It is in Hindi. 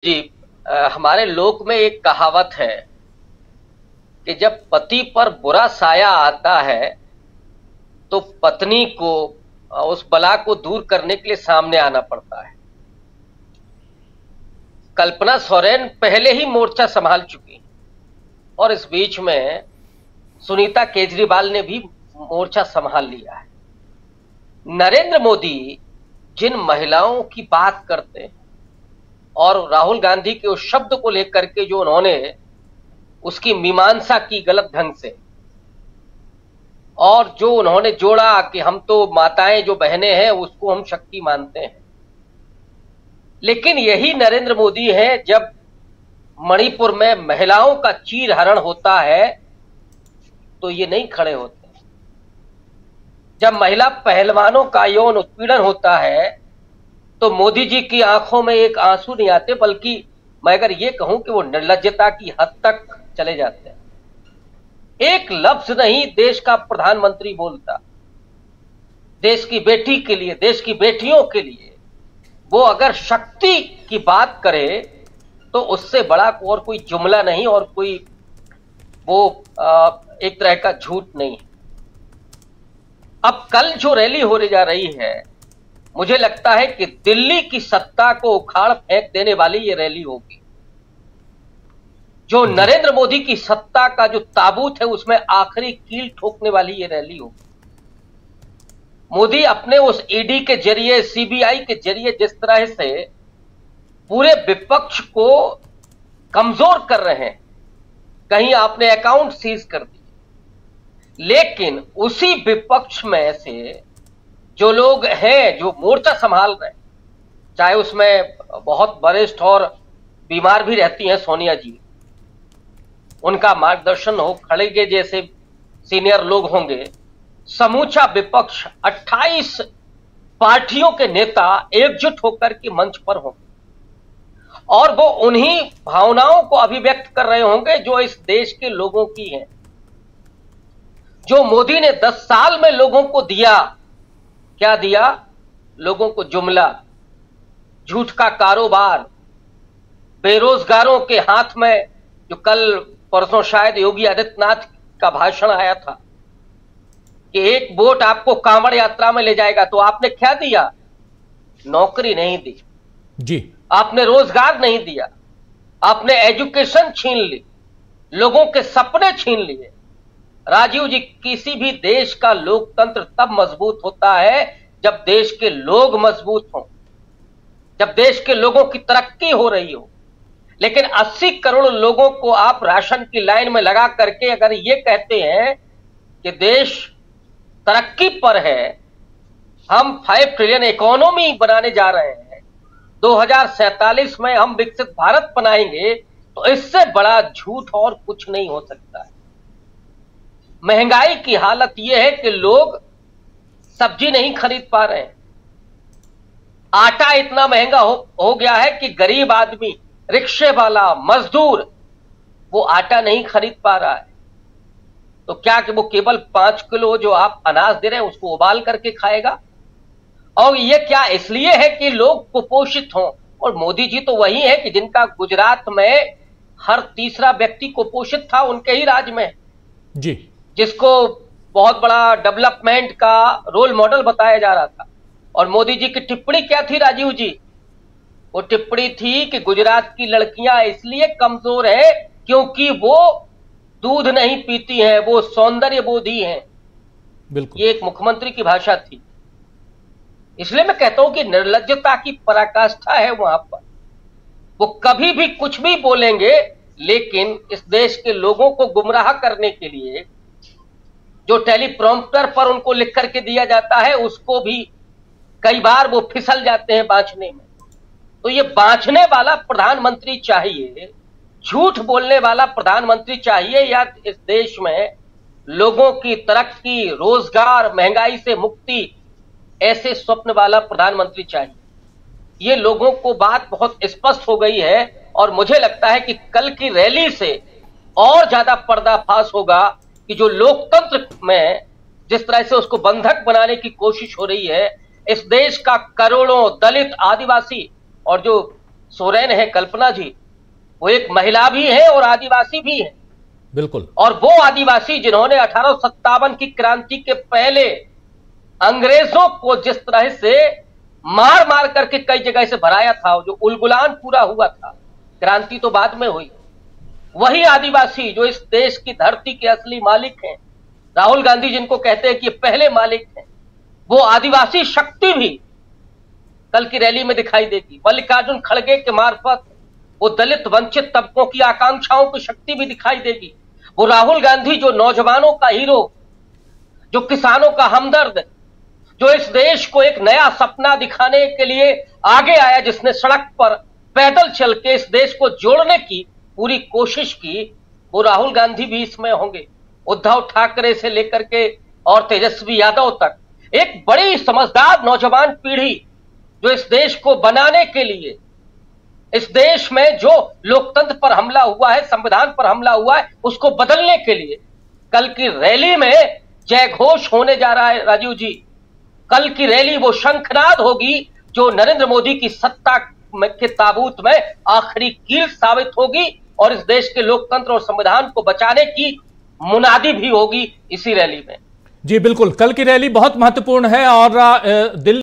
जी। हमारे लोक में एक कहावत है कि जब पति पर बुरा साया आता है तो पत्नी को उस बला को दूर करने के लिए सामने आना पड़ता है। कल्पना सोरेन पहले ही मोर्चा संभाल चुकी हैं और इस बीच में सुनीता केजरीवाल ने भी मोर्चा संभाल लिया है। नरेंद्र मोदी जिन महिलाओं की बात करते हैं और राहुल गांधी के उस शब्द को लेकर के जो उन्होंने उसकी मीमांसा की गलत ढंग से, और जो उन्होंने जोड़ा कि हम तो माताएं जो बहनें हैं उसको हम शक्ति मानते हैं, लेकिन यही नरेंद्र मोदी है जब मणिपुर में महिलाओं का चीरहरण होता है तो ये नहीं खड़े होते। जब महिला पहलवानों का यौन उत्पीड़न होता है तो मोदी जी की आंखों में एक आंसू नहीं आते, बल्कि मैं अगर ये कहूं कि वो निर्लज्जता की हद तक चले जाते हैं। एक लफ्ज नहीं देश का प्रधानमंत्री बोलता। देश की बेटी के लिए, देश की बेटियों के लिए वो अगर शक्ति की बात करे तो उससे बड़ा और कोई जुमला नहीं और कोई वो एक तरह का झूठ नहीं है। अब कल जो रैली होने जा रही है, मुझे लगता है कि दिल्ली की सत्ता को उखाड़ फेंक देने वाली ये रैली होगी। जो नरेंद्र मोदी की सत्ता का जो ताबूत है उसमें आखिरी कील ठोकने वाली ये रैली होगी। मोदी अपने उस ईडी के जरिए, सीबीआई के जरिए जिस तरह से पूरे विपक्ष को कमजोर कर रहे हैं, कहीं आपने अकाउंट सीज कर दिए, लेकिन उसी विपक्ष में से जो लोग हैं जो मोर्चा संभाल रहे हैं, चाहे उसमें बहुत वरिष्ठ और बीमार भी रहती हैं सोनिया जी, उनका मार्गदर्शन हो, खड़गे जैसे सीनियर लोग होंगे, समूचा विपक्ष 28 पार्टियों के नेता एकजुट होकर के मंच पर होंगे और वो उन्हीं भावनाओं को अभिव्यक्त कर रहे होंगे जो इस देश के लोगों की हैं। जो मोदी ने 10 साल में लोगों को दिया, क्या दिया? लोगों को जुमला, झूठ का कारोबार, बेरोजगारों के हाथ में, जो कल परसों शायद योगी आदित्यनाथ का भाषण आया था कि एक वोट आपको कांवड़ यात्रा में ले जाएगा, तो आपने क्या दिया? नौकरी नहीं दी जी, आपने रोजगार नहीं दिया, आपने एजुकेशन छीन ली, लोगों के सपने छीन लिए। राजीव जी, किसी भी देश का लोकतंत्र तब मजबूत होता है जब देश के लोग मजबूत हों, जब देश के लोगों की तरक्की हो रही हो। लेकिन 80 करोड़ लोगों को आप राशन की लाइन में लगा करके अगर ये कहते हैं कि देश तरक्की पर है, हम 5 ट्रिलियन इकोनॉमी बनाने जा रहे हैं, 2047 में हम विकसित भारत बनाएंगे, तो इससे बड़ा झूठ और कुछ नहीं हो सकता है। महंगाई की हालत यह है कि लोग सब्जी नहीं खरीद पा रहे हैं। आटा इतना महंगा हो गया है कि गरीब आदमी, रिक्शे वाला, मजदूर वो आटा नहीं खरीद पा रहा है। तो क्या कि वो केवल 5 किलो जो आप अनाज दे रहे हैं उसको उबाल करके खाएगा? और ये क्या इसलिए है कि लोग कुपोषित हों? और मोदी जी तो वही है कि जिनका गुजरात में हर तीसरा व्यक्ति कुपोषित था, उनके ही राज में जी, जिसको बहुत बड़ा डेवलपमेंट का रोल मॉडल बताया जा रहा था। और मोदी जी की टिप्पणी क्या थी राजीव जी? वो टिप्पणी थी कि गुजरात की लड़कियां इसलिए कमजोर है क्योंकि वो दूध नहीं पीती हैं, वो सौंदर्य बोधी हैं। बिल्कुल, ये एक मुख्यमंत्री की भाषा थी। इसलिए मैं कहता हूं कि निर्लज्जता की पराकाष्ठा है वहां पर। वो कभी भी कुछ भी बोलेंगे, लेकिन इस देश के लोगों को गुमराह करने के लिए जो टेलीप्रॉम्प्टर पर उनको लिख करके दिया जाता है उसको भी कई बार वो फिसल जाते हैं बांचने में। तो ये बांचने वाला प्रधानमंत्री चाहिए, झूठ बोलने वाला प्रधानमंत्री चाहिए, या इस देश में लोगों की तरक्की, रोजगार, महंगाई से मुक्ति, ऐसे स्वप्न वाला प्रधानमंत्री चाहिए? ये लोगों को बात बहुत स्पष्ट हो गई है और मुझे लगता है कि कल की रैली से और ज्यादा पर्दाफाश होगा कि जो लोकतंत्र में जिस तरह से उसको बंधक बनाने की कोशिश हो रही है, इस देश का करोड़ों दलित, आदिवासी और जो सोरेन है, कल्पना जी, वो एक महिला भी है और आदिवासी भी है। बिल्कुल। और वो आदिवासी जिन्होंने 1857 की क्रांति के पहले अंग्रेजों को जिस तरह से मार मार करके कई जगह से भराया था, जो उलगुलान पूरा हुआ था, क्रांति तो बाद में हुई, वही आदिवासी जो इस देश की धरती के असली मालिक हैं, राहुल गांधी जिनको कहते हैं कि पहले मालिक हैं, वो आदिवासी शक्ति भी कल की रैली में दिखाई देगी। मल्लिकार्जुन खड़गे के मार्फत वो दलित वंचित तबकों की आकांक्षाओं की शक्ति भी दिखाई देगी। वो राहुल गांधी जो नौजवानों का हीरो, जो किसानों का हमदर्द, जो इस देश को एक नया सपना दिखाने के लिए आगे आया, जिसने सड़क पर पैदल चल के इस देश को जोड़ने की पूरी कोशिश की, वो राहुल गांधी भी इसमें होंगे। उद्धव ठाकरे से लेकर के और तेजस्वी यादव तक एक बड़ी समझदार नौजवान पीढ़ी जो इस देश को बनाने के लिए, इस देश में जो लोकतंत्र पर हमला हुआ है, संविधान पर हमला हुआ है, उसको बदलने के लिए कल की रैली में जय घोष होने जा रहा है। राजीव जी, कल की रैली वो शंखनाद होगी जो नरेंद्र मोदी की सत्ता के ताबूत में आखिरी कील साबित होगी और इस देश के लोकतंत्र और संविधान को बचाने की मुनादी भी होगी इसी रैली में। जी बिल्कुल, कल की रैली बहुत महत्वपूर्ण है और दिल्ली